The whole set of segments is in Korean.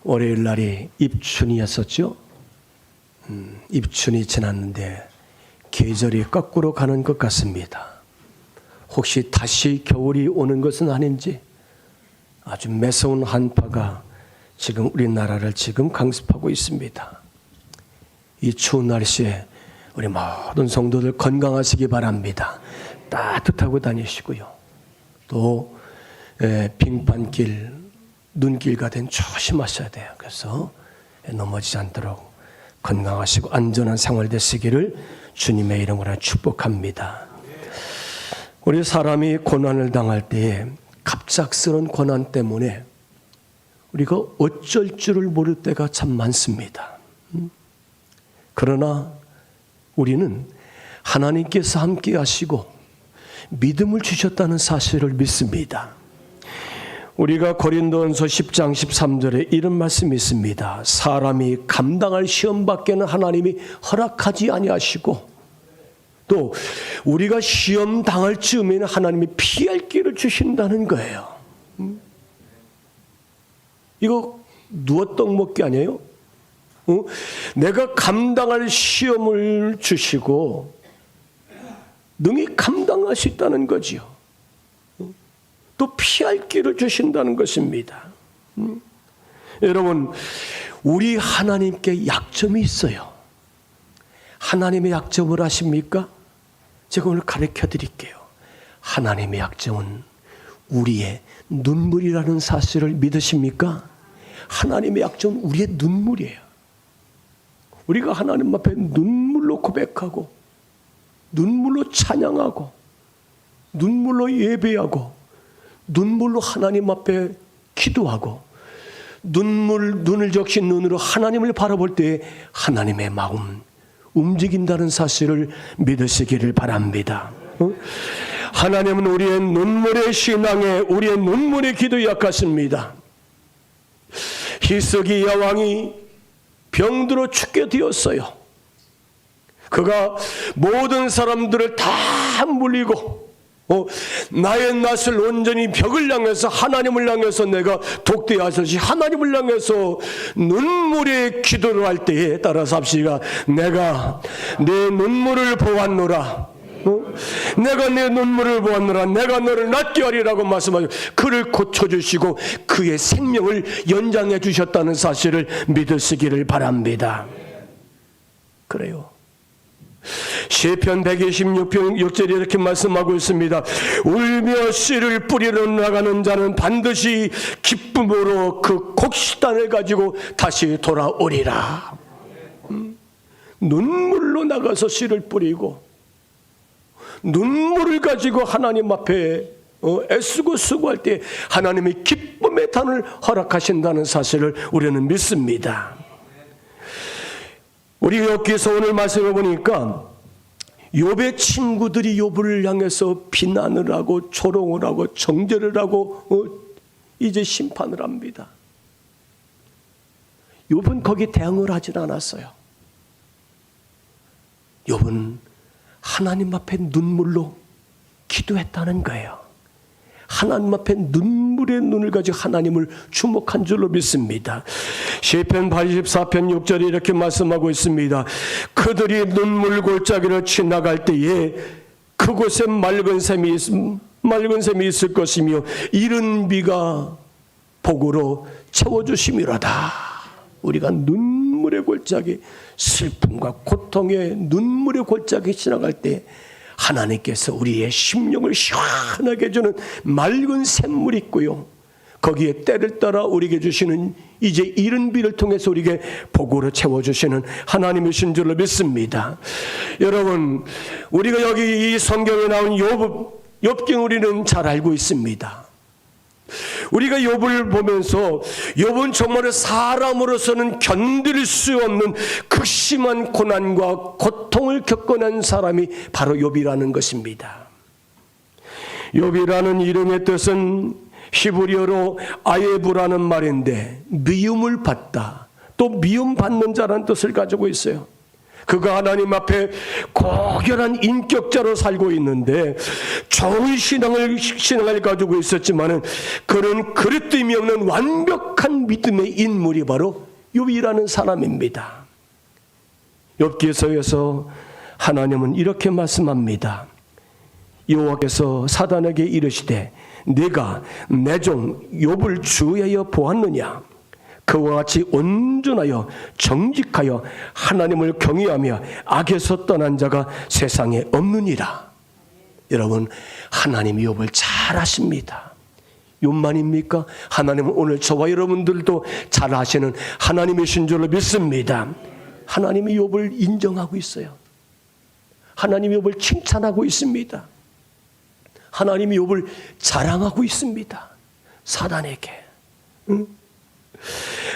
월요일 날이 입춘이었었죠. 입춘이 지났는데 계절이 거꾸로 가는 것 같습니다. 혹시 다시 겨울이 오는 것은 아닌지 아주 매서운 한파가 지금 우리나라를 지금 강습하고 있습니다. 이 추운 날씨에 우리 모든 성도들 건강하시기 바랍니다. 따뜻하고 다니시고요. 또 빙판길, 눈길 가든 조심하셔야 돼요. 그래서 넘어지지 않도록 건강하시고 안전한 생활 되시기를 주님의 이름으로 축복합니다. 우리 사람이 고난을 당할 때에 갑작스러운 고난 때문에 우리가 어쩔 줄을 모를 때가 참 많습니다. 그러나 우리는 하나님께서 함께 하시고 믿음을 주셨다는 사실을 믿습니다. 우리가 고린도전서 10장 13절에 이런 말씀이 있습니다. 사람이 감당할 시험밖에는 하나님이 허락하지 아니하시고 또 우리가 시험 당할 즈음에는 하나님이 피할 길을 주신다는 거예요. 이거 누워 떡 먹기 아니에요? 내가 감당할 시험을 주시고 능히 감당할 수 있다는 거지요. 또 피할 길을 주신다는 것입니다. 여러분, 우리 하나님께 약점이 있어요. 하나님의 약점을 아십니까? 제가 오늘 가르쳐 드릴게요. 하나님의 약점은 우리의 눈물이라는 사실을 믿으십니까? 하나님의 약점은 우리의 눈물이에요. 우리가 하나님 앞에 눈물로 고백하고 눈물로 찬양하고 눈물로 예배하고 눈물로 하나님 앞에 기도하고 눈을 적신 눈으로 하나님을 바라볼 때 하나님의 마음 움직인다는 사실을 믿으시기를 바랍니다. 하나님은 우리의 눈물의 신앙에 우리의 눈물의 기도에 약하십니다. 히스기야 왕이 병들어 죽게 되었어요. 그가 모든 사람들을 다 물리고 나의 낯을 온전히 벽을 향해서 하나님을 향해서 내가 독대하듯이 하나님을 향해서 눈물의 기도를 할 때에 따라서 합시다. 내가 내 눈물을 보았노라. 내가 내 눈물을 보았노라. 내가 너를 낫게 하리라고 말씀하시고 그를 고쳐주시고 그의 생명을 연장해 주셨다는 사실을 믿으시기를 바랍니다. 그래요. 시편 126편 6절에 이렇게 말씀하고 있습니다. 울며 씨를 뿌리러 나가는 자는 반드시 기쁨으로 그 곡식단을 가지고 다시 돌아오리라. 눈물로 나가서 씨를 뿌리고 눈물을 가지고 하나님 앞에 애쓰고 수고할 때 하나님의 기쁨의 단을 허락하신다는 사실을 우리는 믿습니다. 우리 여기서 오늘 말씀해 보니까 욥의 친구들이 욥을 향해서 비난을 하고 조롱을 하고 정죄를 하고 이제 심판을 합니다. 욥은 거기에 대응을 하질 않았어요. 욥은 하나님 앞에 눈물로 기도했다는 거예요. 하나님 앞에 눈물의 눈을 가지고 하나님을 주목한 줄로 믿습니다. 시편 84편 6절에 이렇게 말씀하고 있습니다. 그들이 눈물 골짜기를 지나갈 때에 그곳에 맑은 샘이 있을 것이며 이른 비가 복으로 채워주심이로다. 우리가 눈물의 골짜기, 슬픔과 고통의 눈물의 골짜기 지나갈 때 하나님께서 우리의 심령을 시원하게 해주는 맑은 샘물이 있고요. 거기에 때를 따라 우리에게 주시는 이제 이른 비를 통해서 우리에게 복으로 채워주시는 하나님이신 줄로 믿습니다. 여러분, 우리가 여기 이 성경에 나온 욥기 우리는 잘 알고 있습니다. 우리가 욥을 보면서 욥은 정말 사람으로서는 견딜 수 없는 극심한 고난과 고통을 겪어낸 사람이 바로 욥이라는 것입니다. 욥이라는 이름의 뜻은 히브리어로 아예부라는 말인데 미움을 받다, 또 미움받는 자라는 뜻을 가지고 있어요. 그가 하나님 앞에 고결한 인격자로 살고 있는데 좋은 신앙을 가지고 있었지만은 그는 그릇됨이 없는 완벽한 믿음의 인물이 바로 욥이라는 사람입니다. 욥기서에서 하나님은 이렇게 말씀합니다. 여호와께서 사단에게 이르시되 네가 내 종 욥을 주의하여 보았느냐? 그와 같이 온전하여 정직하여 하나님을 경외하며 악에서 떠난 자가 세상에 없느니라. 여러분, 하나님이 욥을 잘 아십니다. 욥만입니까? 하나님은 오늘 저와 여러분들도 잘 아시는 하나님이신 줄로 믿습니다. 하나님이 욥을 인정하고 있어요. 하나님이 욥을 칭찬하고 있습니다. 하나님이 욥을 자랑하고 있습니다. 사단에게.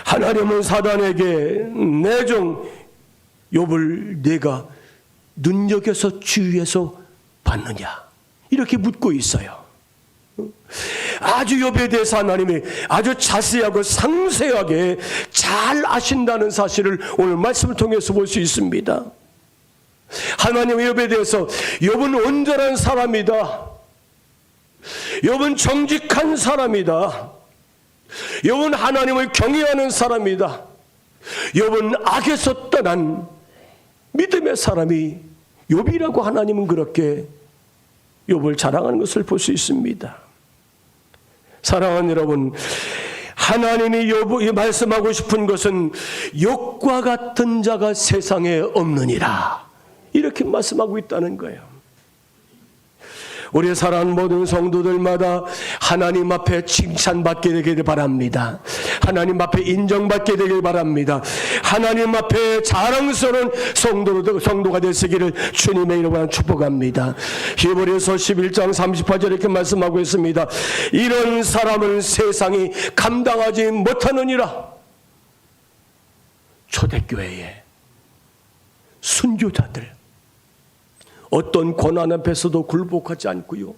하나님은 사단에게 내 종 욥을 내가 눈여겨서 주위에서 봤느냐? 이렇게 묻고 있어요. 아주 욥에 대해서 하나님이 아주 자세하고 상세하게 잘 아신다는 사실을 오늘 말씀을 통해서 볼 수 있습니다. 하나님의 욥에 대해서 욥은 온전한 사람이다. 욥은 정직한 사람이다. 욥은 하나님을 경외하는 사람이다. 욥은 악에서 떠난 믿음의 사람이 욥이라고 하나님은 그렇게 욥을 자랑하는 것을 볼 수 있습니다. 사랑하는 여러분, 하나님이 욥이 말씀하고 싶은 것은 욥과 같은 자가 세상에 없느니라, 이렇게 말씀하고 있다는 거예요. 우리 사랑하는 모든 성도들마다 하나님 앞에 칭찬받게 되기를 바랍니다. 하나님 앞에 인정받게 되기를 바랍니다. 하나님 앞에 자랑스러운 성도가 되시기를 주님의 이름으로 축복합니다. 히브리서 11장 38절 이렇게 말씀하고 있습니다. 이런 사람을 세상이 감당하지 못하느니라. 초대교회의 순교자들, 어떤 고난 앞에서도 굴복하지 않고요,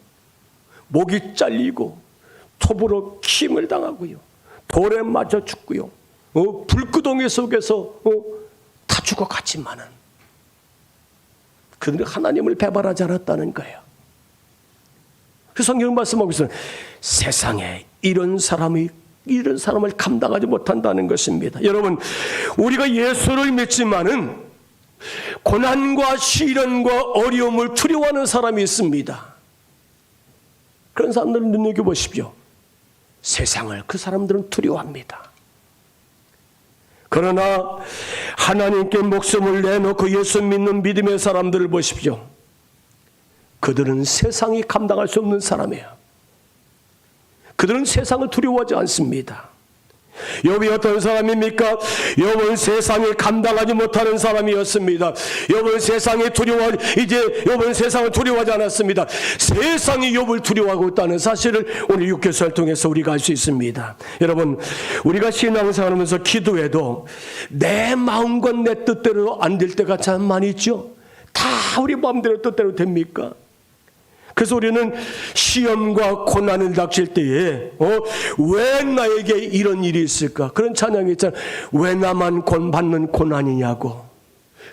목이 잘리고 톱으로 침을 당하고요, 돌에 맞아 죽고요, 불구덩이 속에서 다 죽어갔지만은 그들은 하나님을 배반하지 않았다는 거예요. 그 성경 말씀하고 있어요. 세상에 이런 사람을 감당하지 못한다는 것입니다. 여러분, 우리가 예수를 믿지만은 고난과 시련과 어려움을 두려워하는 사람이 있습니다. 그런 사람들은 눈여겨보십시오. 세상을 그 사람들은 두려워합니다. 그러나 하나님께 목숨을 내놓고 예수 믿는 믿음의 사람들을 보십시오. 그들은 세상이 감당할 수 없는 사람이에요. 그들은 세상을 두려워하지 않습니다. 욥이 어떤 사람입니까? 욥은 세상에 감당하지 못하는 사람이었습니다. 욥은 세상을 두려워하지 않았습니다. 세상이 욥을 두려워하고 있다는 사실을 오늘 육개설을 통해서 우리가 알 수 있습니다. 여러분, 우리가 신앙생활하면서 기도해도 내 마음과 내 뜻대로 안 될 때가 참 많이 있죠. 다 우리 마음대로 뜻대로 됩니까? 그래서 우리는 시험과 고난을 닥칠 때에 왜 나에게 이런 일이 있을까? 그런 찬양이 있잖아요. 왜 나만 받는 고난이냐고.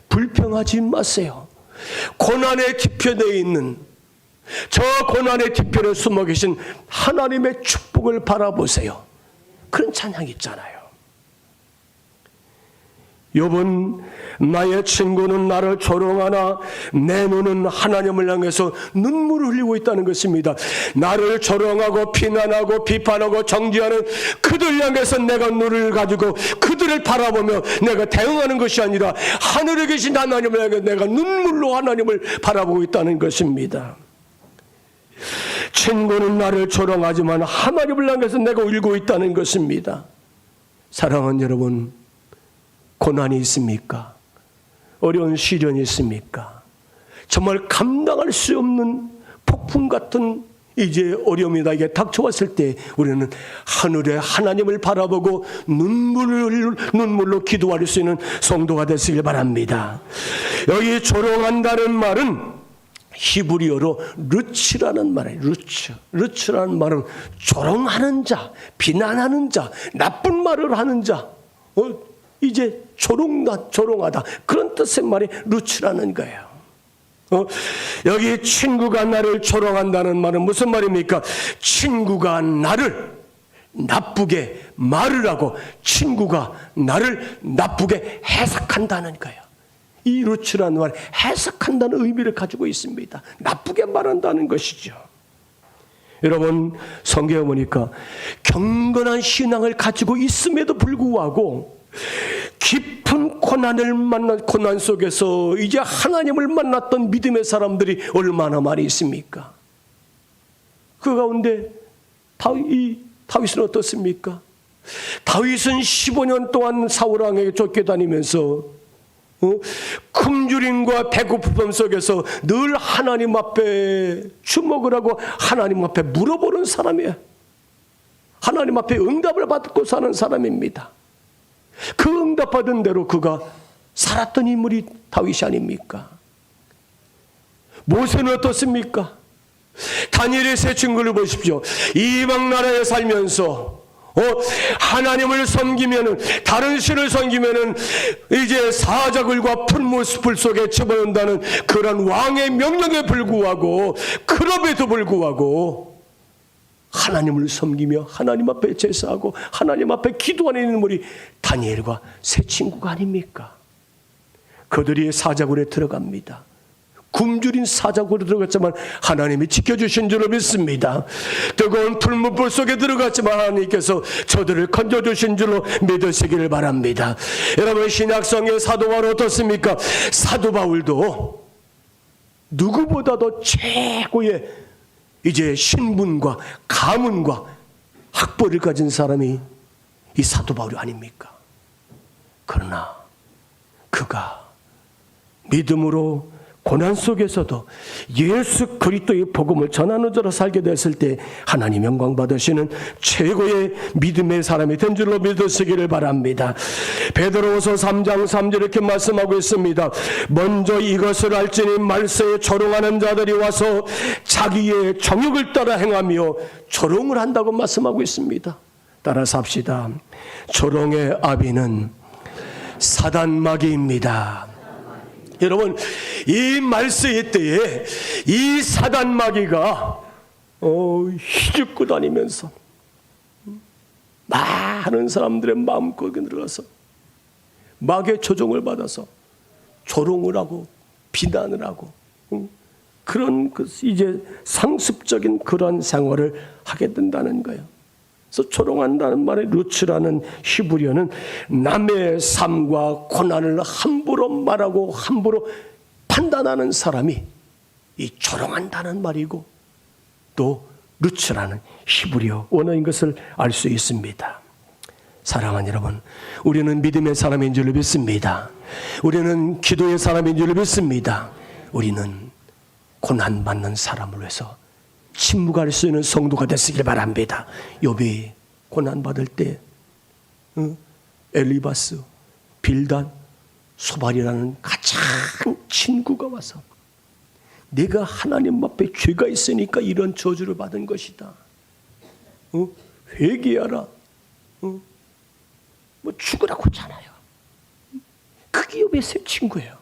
불평하지 마세요. 고난의 뒤편에 있는, 저 고난의 뒤편에 숨어 계신 하나님의 축복을 바라보세요. 그런 찬양이 있잖아요. 욥은 나의 친구는 나를 조롱하나 내 눈은 하나님을 향해서 눈물을 흘리고 있다는 것입니다. 나를 조롱하고 비난하고 비판하고 정죄하는 그들 향해서 내가 눈을 가지고 그들을 바라보며 내가 대응하는 것이 아니라 하늘에 계신 하나님을 향해 내가 눈물로 하나님을 바라보고 있다는 것입니다. 친구는 나를 조롱하지만 하나님을 향해서 내가 울고 있다는 것입니다. 사랑하는 여러분, 고난이 있습니까? 어려운 시련이 있습니까? 정말 감당할 수 없는 폭풍 같은 이제 어려움이 나에게 닥쳐왔을 때 우리는 하늘의 하나님을 바라보고 눈물로 기도할 수 있는 성도가 되시길 바랍니다. 여기 조롱한다는 말은 히브리어로 르츠라는 말이에요. 르츠라는 말은 조롱하는 자, 비난하는 자, 나쁜 말을 하는 자, 이제 조롱하다. 그런 뜻의 말이 루츠라는 거예요. 여기 친구가 나를 조롱한다는 말은 무슨 말입니까? 친구가 나를 나쁘게 말을 하고 친구가 나를 나쁘게 해석한다는 거예요. 이 루츠라는 말, 해석한다는 의미를 가지고 있습니다. 나쁘게 말한다는 것이죠. 여러분, 성경에 보니까 경건한 신앙을 가지고 있음에도 불구하고 깊은 고난 속에서 이제 하나님을 만났던 믿음의 사람들이 얼마나 많이 있습니까? 그 가운데 다윗은 어떻습니까? 다윗은 15년 동안 사울왕에게 쫓겨다니면서 굶주림과 배고픔 속에서 늘 하나님 앞에 주목을 하고 하나님 앞에 물어보는 사람이에요. 하나님 앞에 응답을 받고 사는 사람입니다. 그 응답받은 대로 그가 살았던 인물이 다윗이 아닙니까? 모세는 어떻습니까? 다니엘의 세 친구를 보십시오. 이방 나라에 살면서 하나님을 섬기면은, 다른 신을 섬기면은 이제 사자굴과 풀무불 속에 집어넣는다는 그런 왕의 명령에 불구하고, 그럼에도 불구하고 하나님을 섬기며 하나님 앞에 제사하고 하나님 앞에 기도하는 인물이 다니엘과 세 친구가 아닙니까? 그들이 사자굴에 들어갑니다. 굶주린 사자굴에 들어갔지만 하나님이 지켜주신 줄로 믿습니다. 뜨거운 풀무불 속에 들어갔지만 하나님께서 저들을 건져주신 줄로 믿으시기를 바랍니다. 여러분, 신약성의 사도 바울 어떻습니까? 사도 바울도 누구보다도 최고의 이제 신분과 가문과 학벌을 가진 사람이 이 사도 바울이 아닙니까? 그러나 그가 믿음으로 고난 속에서도 예수 그리스도의 복음을 전하는 자로 살게 됐을 때 하나님 영광 받으시는 최고의 믿음의 사람이 된 줄로 믿으시기를 바랍니다. 베드로후서 3장 3절 이렇게 말씀하고 있습니다. 먼저 이것을 알지니 말세에 조롱하는 자들이 와서 자기의 정욕을 따라 행하며 조롱을 한다고 말씀하고 있습니다. 따라서 합시다. 조롱의 아비는 사단마귀입니다. 여러분, 이 말세의 때에 이 사단마귀가 휘젓고 다니면서 많은 사람들의 마음속에 들어가서 마귀의 조종을 받아서 조롱을 하고 비난을 하고 그런 이제 상습적인 그런 생활을 하게 된다는 거예요. 그래서 조롱한다는 말의 루츠라는 히브리어는 남의 삶과 고난을 함부로 말하고 함부로 판단하는 사람이 이 조롱한다는 말이고, 또 루츠라는 히브리어 원어인 것을 알 수 있습니다. 사랑하는 여러분, 우리는 믿음의 사람인 줄 믿습니다. 우리는 기도의 사람인 줄 믿습니다. 우리는 고난받는 사람을 위해서 침묵할 수 있는 성도가 됐으길 바랍니다. 욥이 고난받을 때 엘리바스, 빌단, 소발이라는 가장 친구가 와서 내가 하나님 앞에 죄가 있으니까 이런 저주를 받은 것이다. 회개하라. 뭐 죽으라고 하잖아요. 그게 욥의 새 친구예요.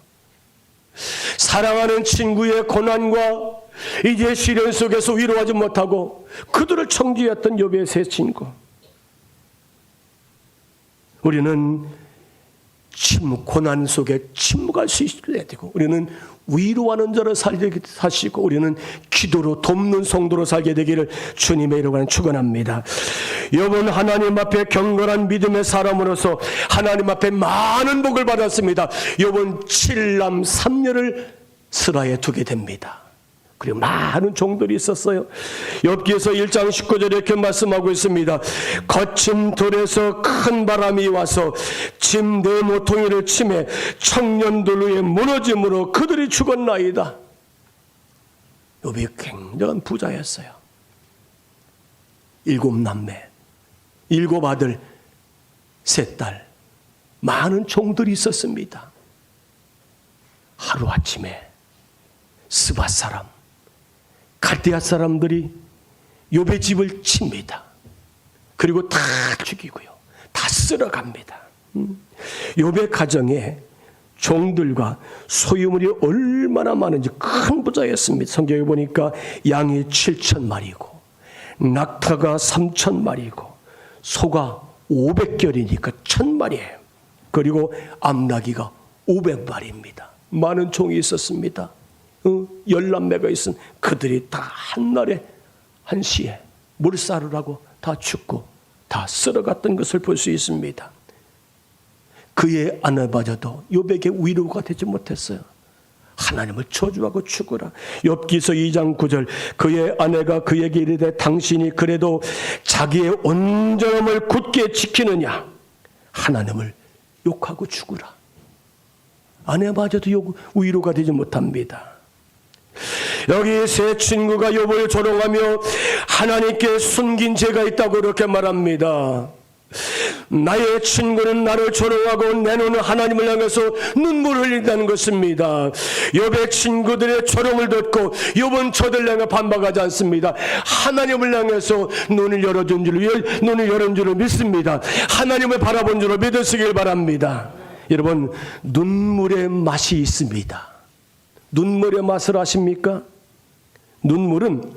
사랑하는 친구의 고난과 이제 시련 속에서 위로하지 못하고 그들을 청지했던 욥의 새 친구. 우리는 고난 속에 침묵할 수 있어야 되고, 우리는 위로하는 자로 사시고, 우리는 기도로 돕는 성도로 살게 되기를 주님의 이름으로 축원합니다. 욥은 하나님 앞에 경건한 믿음의 사람으로서 하나님 앞에 많은 복을 받았습니다. 욥은 7남 3녀를 슬하에 두게 됩니다. 그리고 많은 종들이 있었어요. 욥기에서 1장 19절에 이렇게 말씀하고 있습니다. 거친 돌에서 큰 바람이 와서 짐 네 모퉁이를 치매 청년들 위에 무너짐으로 그들이 죽었나이다. 욥이 굉장한 부자였어요. 7남매, 7아들, 3딸, 많은 종들이 있었습니다. 하루아침에 스밧 사람, 갈대아 사람들이 욥의 집을 칩니다. 그리고 다 죽이고요, 다 쓸어갑니다. 욥의 가정에 종들과 소유물이 얼마나 많은지 큰 부자였습니다. 성경에 보니까 양이 7,000마리고 낙타가 3,000마리고 소가 500결이니까 1,000마리예요. 그리고 암나귀가 500마리입니다. 많은 종이 있었습니다. 10남매가 있은 그들이 다 한날에 한시에 물살을 하고 다 죽고 다 쓸어갔던 것을 볼 수 있습니다. 그의 아내마저도 욥에게 위로가 되지 못했어요. 하나님을 저주하고 죽으라. 욥기서 2장 9절 그의 아내가 그에게 이르되 당신이 그래도 자기의 온전함을 굳게 지키느냐 하나님을 욕하고 죽으라. 아내마저도 위로가 되지 못합니다. 여기 세 친구가 욥을 조롱하며 하나님께 숨긴 죄가 있다고 그렇게 말합니다. 나의 친구는 나를 조롱하고 내 눈은 하나님을 향해서 눈물을 흘린다는 것입니다. 욥의 친구들의 조롱을 듣고 욥은 저들 향해 반박하지 않습니다. 하나님을 향해서 눈을 열어준 줄을 믿습니다. 하나님을 바라본 줄로 믿으시길 바랍니다. 여러분, 눈물의 맛이 있습니다. 눈물의 맛을 아십니까? 눈물은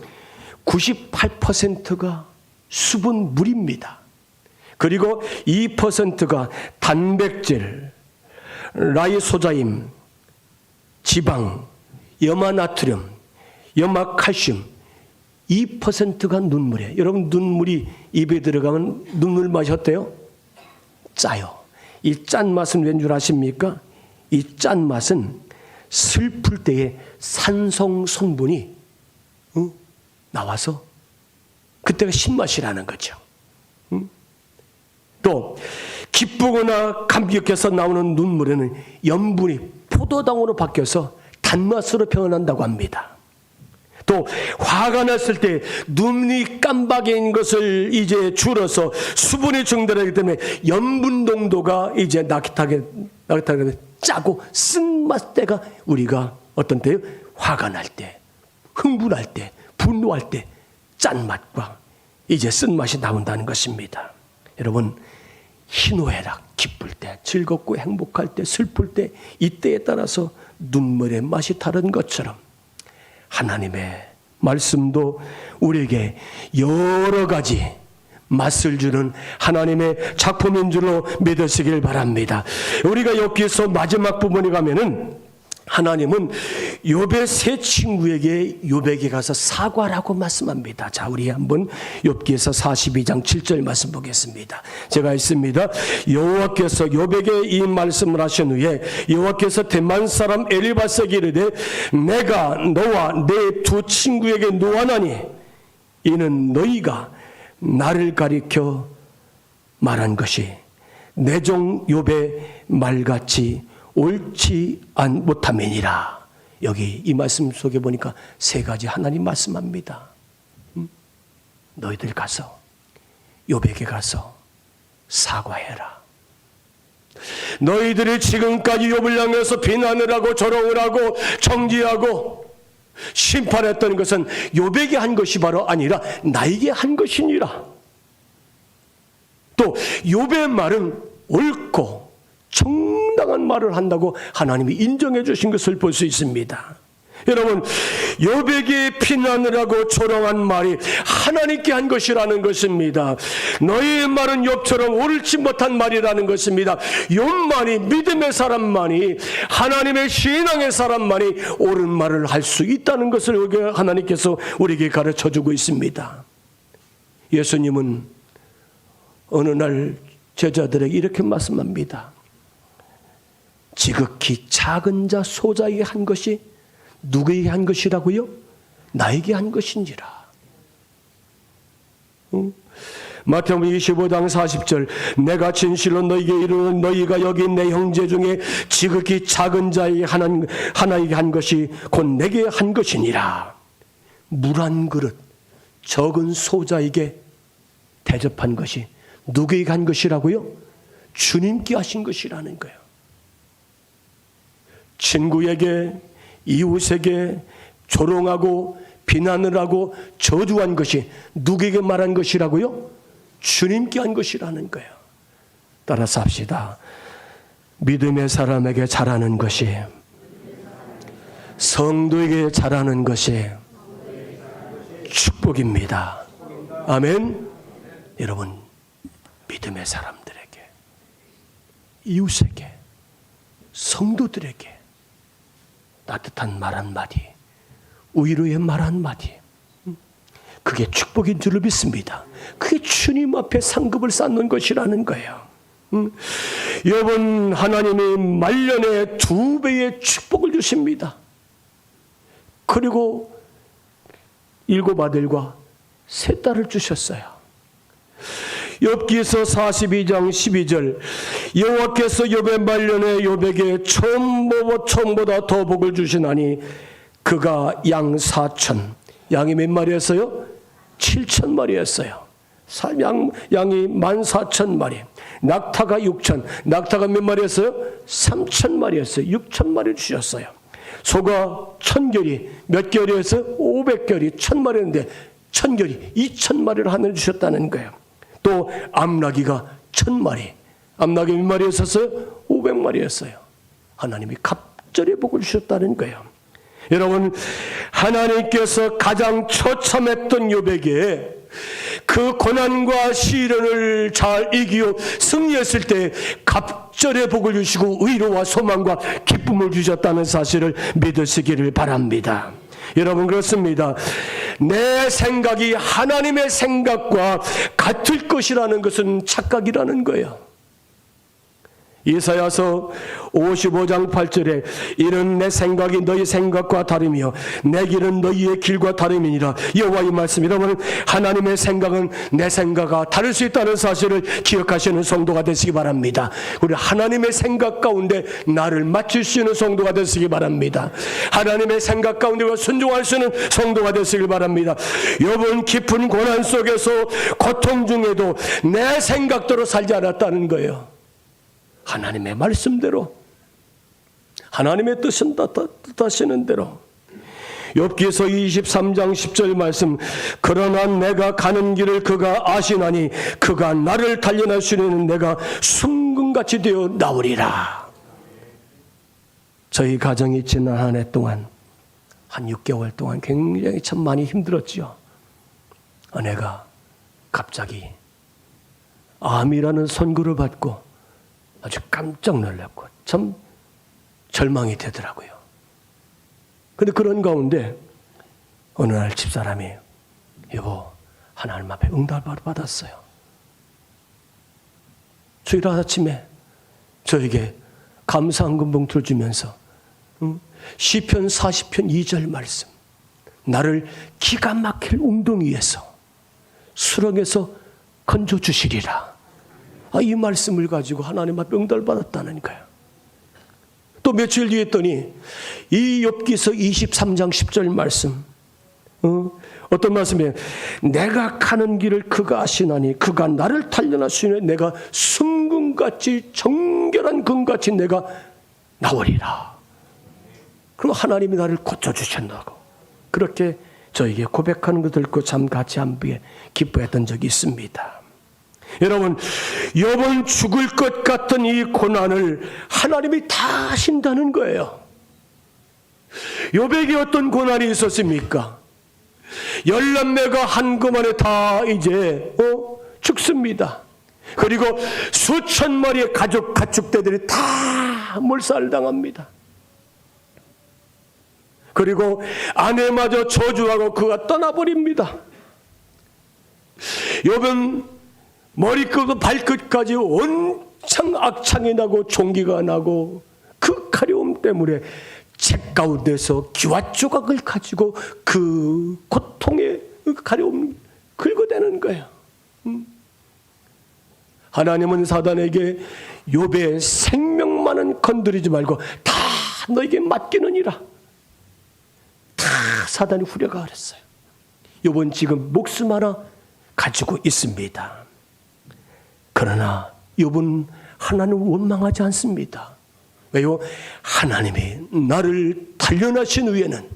98%가 수분물입니다. 그리고 2%가 단백질, 라이소자임, 지방, 염화나트륨, 염화칼슘 2%가 눈물이에요. 여러분 눈물이 입에 들어가면 눈물 맛이 어때요? 짜요. 이 짠 맛은 왠 줄 아십니까? 이 짠 맛은 슬플 때의 산성 성분이 나와서 그때가 신맛이라는 거죠. 또 기쁘거나 감격해서 나오는 눈물에는 염분이 포도당으로 바뀌어서 단맛으로 변한다고 합니다. 또 화가 났을 때 눈이 깜박인 것을 이제 줄어서 수분이 증대하기 때문에 염분 농도가 이제 낙타게 짜고 쓴맛 때가 우리가 어떤 때요? 화가 날 때, 흥분할 때, 분노할 때 짠맛과 이제 쓴맛이 나온다는 것입니다. 여러분, 희노애락, 기쁠 때, 즐겁고 행복할 때, 슬플 때, 이때에 따라서 눈물의 맛이 다른 것처럼 하나님의 말씀도 우리에게 여러 가지 맛을 주는 하나님의 작품인 줄로 믿으시길 바랍니다. 우리가 여기서 마지막 부분에 가면은 하나님은 욥의 세 친구에게 욥에게 가서 사과라고 말씀합니다. 자, 우리 한번 욥기에서 42장 7절 말씀 보겠습니다. 제가 읽습니다. 여호와께서 욥에게 이 말씀을 하신 후에 여호와께서 대만 사람 엘리바스에게 이르되 내가 너와 내 두 친구에게 노하나니 이는 너희가 나를 가리켜 말한 것이 내 종 욥의 말같이 옳지 못함이니라. 여기 이 말씀 속에 보니까 세 가지 하나님 말씀합니다. 너희들 가서 욥에게 가서 사과해라. 너희들이 지금까지 욥을 향해서 비난을 하고 조롱을 하고 정죄하고 심판했던 것은 욥에게 한 것이 바로 아니라 나에게 한 것이니라. 또 욥의 말은 옳고 정당한 말을 한다고 하나님이 인정해 주신 것을 볼 수 있습니다. 여러분, 욥에게 비난을 하고 조롱한 말이 하나님께 한 것이라는 것입니다. 너희의 말은 욥처럼 옳지 못한 말이라는 것입니다. 욥만이, 믿음의 사람만이, 하나님의 신앙의 사람만이 옳은 말을 할 수 있다는 것을 하나님께서 우리에게 가르쳐주고 있습니다. 예수님은 어느 날 제자들에게 이렇게 말씀합니다. 지극히 작은 자 소자에게 한 것이 누구에게 한 것이라고요? 나에게 한 것인지라. 마태복음 25장 40절 내가 진실로 너희에게 이르노니 너희가 여기 내 형제 중에 지극히 작은 자에게 하나에게 한 것이 곧 내게 한 것이니라. 물 한 그릇 적은 소자에게 대접한 것이 누구에게 한 것이라고요? 주님께 하신 것이라는 거예요. 친구에게, 이웃에게 조롱하고 비난을 하고 저주한 것이 누구에게 말한 것이라고요? 주님께 한 것이라는 거예요. 따라서 합시다. 믿음의 사람에게 잘하는 것이, 성도에게 잘하는 것이 축복입니다. 아멘. 여러분, 믿음의 사람들에게, 이웃에게, 성도들에게 따뜻한 말 한마디, 위로의 말 한마디, 그게 축복인 줄로 믿습니다. 그게 주님 앞에 상급을 쌓는 것이라는 거예요. 여러분, 하나님이 말년에 2배의 축복을 주십니다. 그리고 7 아들과 3 딸을 주셨어요. 욥기서 42장 12절, 여호와께서 욥의 말년에 욥에게 처음보다 더 복을 주시나니 그가 양 4천, 양이 몇 마리였어요? 7천 마리였어요. 양이 14,000마리, 낙타가 6천, 낙타가 몇 마리였어요? 3,000마리였어요. 6,000마리를 주셨어요. 소가 1,000결이, 몇 결이었어요? 500결이, 1,000마리였는데 1,000결이 2,000마리를 하늘 주셨다는 거예요. 또 암나귀가 1,000마리, 암나귀 몇 마리였었어요? 500마리였어요. 하나님이 갑절의 복을 주셨다는 거예요. 여러분, 하나님께서 가장 처참했던 욥에게 그 고난과 시련을 잘 이기어 승리했을 때 갑절의 복을 주시고 위로와 소망과 기쁨을 주셨다는 사실을 믿으시기를 바랍니다. 여러분, 그렇습니다. 내 생각이 하나님의 생각과 같을 것이라는 것은 착각이라는 거예요. 이사야서 55장 8절에 이는 내 생각이 너희 생각과 다르며 내 길은 너희의 길과 다름이니라. 여호와의 말씀. 여러분, 하나님의 생각은 내 생각과 다를 수 있다는 사실을 기억하시는 성도가 되시기 바랍니다. 우리 하나님의 생각 가운데 나를 맞출 수 있는 성도가 되시기 바랍니다. 하나님의 생각 가운데 순종할 수 있는 성도가 되시길 바랍니다. 욥은 깊은 고난 속에서 고통 중에도 내 생각대로 살지 않았다는 거예요. 하나님의 말씀대로, 하나님의 뜻하시는 대로. 욥기서 23장 10절 말씀, 그러나 내가 가는 길을 그가 아시나니 그가 나를 단련하시려는 내가 순금같이 되어 나오리라. 저희 가정이 지난 한 해 동안, 한 6개월 동안 굉장히 참 많이 힘들었죠. 아내가 갑자기 암이라는 선고를 받고 아주 깜짝 놀랐고 참 절망이 되더라고요. 그런데 그런 가운데 어느 날 집사람이, 여보, 하나님 앞에 응답을 받았어요. 주일 아침에 저에게 감사한금 봉투를 주면서 시편 40편 2절 말씀, 나를 기가 막힐 웅덩이에서 수렁에서 건져주시리라. 이 말씀을 가지고 하나님 앞에 응답을 받았다는 거예요. 또 며칠 뒤에 했더니 이 욥기서 23장 10절 말씀, 어떤 말씀이에요? 내가 가는 길을 그가 아시나니 그가 나를 단련하시니 내가 순금같이 정결한 금같이 내가 나오리라. 그럼 하나님이 나를 고쳐주신다고 그렇게 저에게 고백하는 것을 듣고 참 같이 함께 기뻐했던 적이 있습니다. 여러분, 욥은 죽을 것 같던 이 고난을 하나님이 다 하신다는 거예요. 욥에게 어떤 고난이 있었습니까? 10남매가 한꺼번에 다 이제 죽습니다. 그리고 수천 마리의 가축대들이 다 몰살당합니다. 그리고 아내마저 저주하고 그가 떠나버립니다. 욥은 머리끝부터 발끝까지 온창 악창이 나고 종기가 나고 그 가려움 때문에 책 가운데서 기와 조각을 가지고 그 고통의 가려움 긁어대는 거예요. 하나님은 사단에게 욥의 생명만은 건드리지 말고 다 너에게 맡기느니라. 다 사단이 후려가 그랬어요. 욥은 지금 목숨 하나 가지고 있습니다. 그러나 욥은 하나님을 원망하지 않습니다. 왜요? 하나님이 나를 단련하신 후에는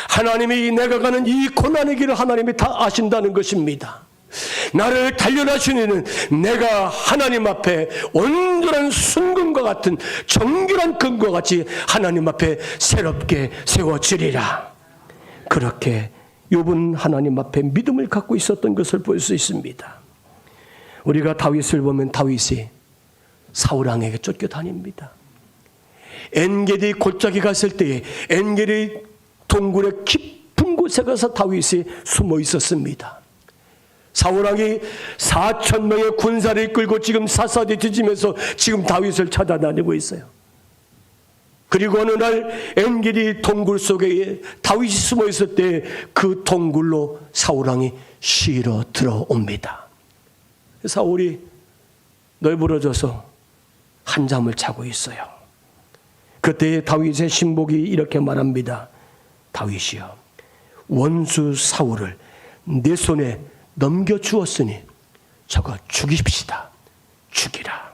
하나님이 내가 가는 이 고난의 길을 하나님이 다 아신다는 것입니다. 나를 단련하신 이는 내가 하나님 앞에 온전한 순금과 같은 정결한 금과 같이 하나님 앞에 새롭게 세워지리라. 그렇게 욥은 하나님 앞에 믿음을 갖고 있었던 것을 볼 수 있습니다. 우리가 다윗을 보면 다윗이 사울 왕에게 쫓겨다닙니다. 엔게디 골짜기 갔을 때에 엔게디 동굴의 깊은 곳에 가서 다윗이 숨어 있었습니다. 사울왕이 4,000명의 군사를 이끌고 지금 사사디 뒤지면서 지금 다윗을 찾아다니고 있어요. 그리고 어느 날 엔게디 동굴 속에 다윗이 숨어 있을 때 그 동굴로 사울왕이 쉬러 들어옵니다. 사울이 널브러져서 한잠을 자고 있어요. 그때 다윗의 신복이 이렇게 말합니다. 다윗이여, 원수 사울을 내 손에 넘겨주었으니 저거 죽입시다. 죽이라.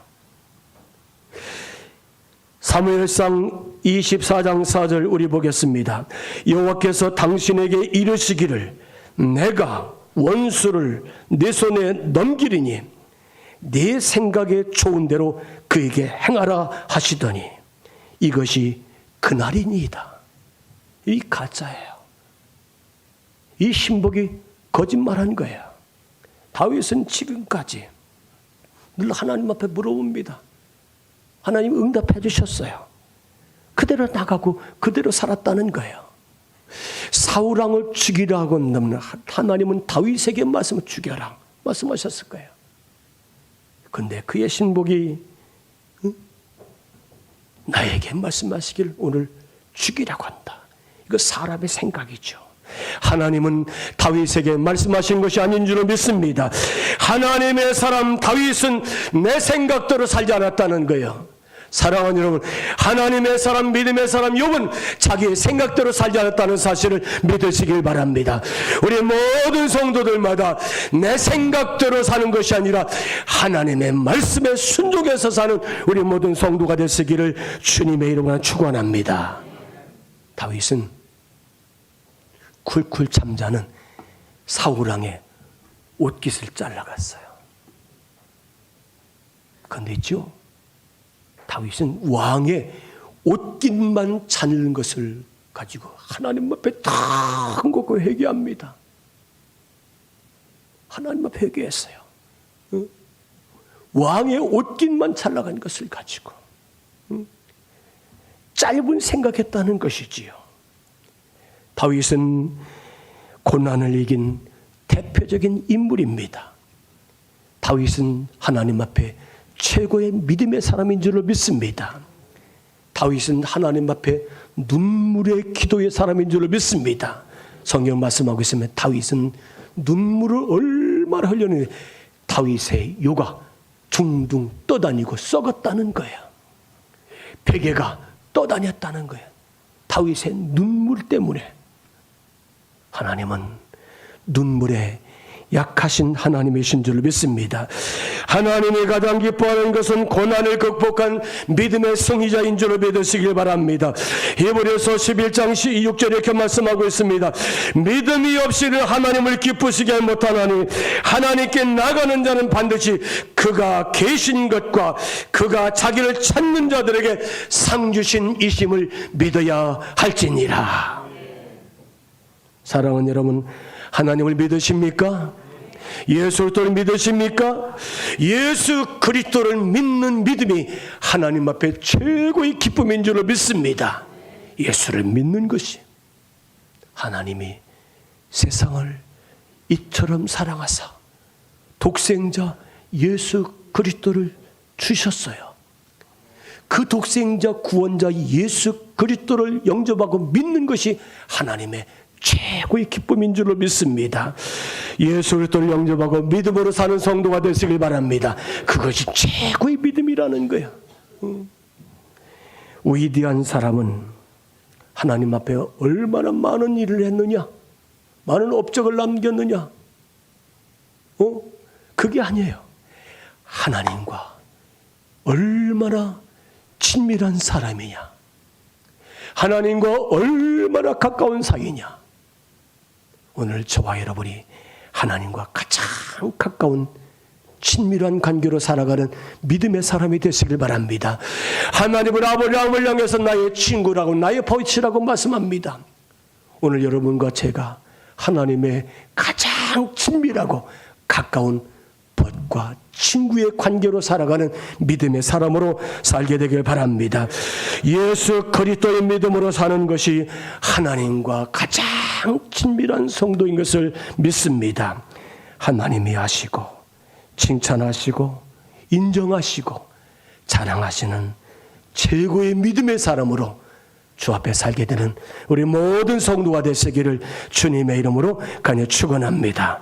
사무엘상 24장 4절 우리 보겠습니다. 여호와께서 당신에게 이르시기를 내가 원수를 내 손에 넘기리니 네 생각에 좋은 대로 그에게 행하라 하시더니 이것이 그날이니이다. 이 가짜예요. 이 신복이 거짓말한 거예요. 다윗은 지금까지 늘 하나님 앞에 물어봅니다. 하나님 응답해 주셨어요. 그대로 나가고 그대로 살았다는 거예요. 사울왕을 죽이라고 하면 하나님은 다윗에게 말씀을 죽여라 말씀하셨을 거예요. 그런데 그의 신복이 나에게 말씀하시길 오늘 죽이라고 한다. 이거 사람의 생각이죠. 하나님은 다윗에게 말씀하신 것이 아닌 줄로 믿습니다. 하나님의 사람 다윗은 내 생각대로 살지 않았다는 거예요. 사랑하는 여러분, 하나님의 사람, 믿음의 사람 욥은 자기의 생각대로 살지 않았다는 사실을 믿으시길 바랍니다. 우리 모든 성도들마다 내 생각대로 사는 것이 아니라 하나님의 말씀에 순종해서 사는 우리 모든 성도가 되시기를 주님의 이름으로 축원합니다. 다윗은 쿨쿨 잠자는 사울왕의 옷깃을 잘라갔어요. 그런데 있죠, 다윗은 왕의 옷깃만 자른 것을 가지고 하나님 앞에 다 긋고 회개합니다. 하나님 앞에 회개했어요. 왕의 옷깃만 잘라간 것을 가지고 짧은 생각했다는 것이지요. 다윗은 고난을 이긴 대표적인 인물입니다. 다윗은 하나님 앞에 최고의 믿음의 사람인 줄로 믿습니다. 다윗은 하나님 앞에 눈물의 기도의 사람인 줄로 믿습니다. 성경 말씀하고 있으면 다윗은 눈물을 얼마나 흘렸는데 다윗의 요가 둥둥 떠다니고 썩었다는 거예요. 베개가 떠다녔다는 거예요. 다윗의 눈물 때문에. 하나님은 눈물에 약하신 하나님이신 줄 믿습니다. 하나님이 가장 기뻐하는 것은 고난을 극복한 믿음의 승리자인 줄 믿으시길 바랍니다. 히브리서 11장 6절 이렇게 말씀하고 있습니다. 믿음이 없이는 하나님을 기쁘시게 못하나니 하나님께 나가는 자는 반드시 그가 계신 것과 그가 자기를 찾는 자들에게 상 주신 이심을 믿어야 할지니라. 사랑하는 여러분, 하나님을 믿으십니까? 예수 그리스도를 믿으십니까? 예수 그리스도를 믿는 믿음이 하나님 앞에 최고의 기쁨인 줄로 믿습니다. 예수를 믿는 것이 하나님이 세상을 이처럼 사랑하사 독생자 예수 그리스도를 주셨어요. 그 독생자 구원자 예수 그리스도를 영접하고 믿는 것이 하나님의 최고의 기쁨인 줄로 믿습니다. 예수 그리스도를 영접하고 믿음으로 사는 성도가 되시길 바랍니다. 그것이 최고의 믿음이라는 거예요. 위대한 사람은 하나님 앞에 얼마나 많은 일을 했느냐, 많은 업적을 남겼느냐, 그게 아니에요. 하나님과 얼마나 친밀한 사람이냐, 하나님과 얼마나 가까운 사이냐. 오늘 저와 여러분이 하나님과 가장 가까운 친밀한 관계로 살아가는 믿음의 사람이 되시길 바랍니다. 하나님은 아브라함을 향해서 나의 친구라고 나의 보이치라고 말씀합니다. 오늘 여러분과 제가 하나님의 가장 친밀하고 가까운 벗과 친구의 관계로 살아가는 믿음의 사람으로 살게 되길 바랍니다. 예수 그리스도의 믿음으로 사는 것이 하나님과 가장 친밀한 성도인 것을 믿습니다. 하나님이 아시고 칭찬하시고 인정하시고 자랑하시는 최고의 믿음의 사람으로 주 앞에 살게 되는 우리 모든 성도가 되시기를 주님의 이름으로 간절히 축원합니다.